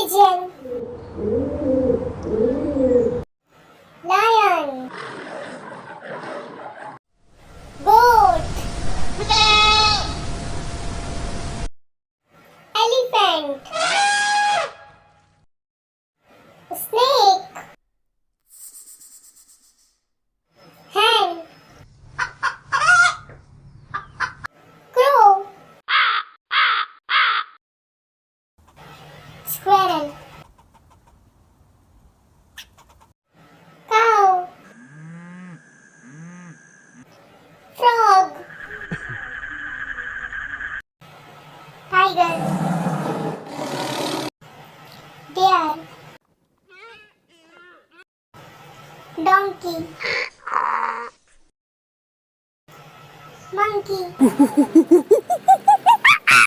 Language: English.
pigeon, lion, goat, elephant, snake, hen, crow, squirrel, cow, frog, tiger, deer, donkey, monkey.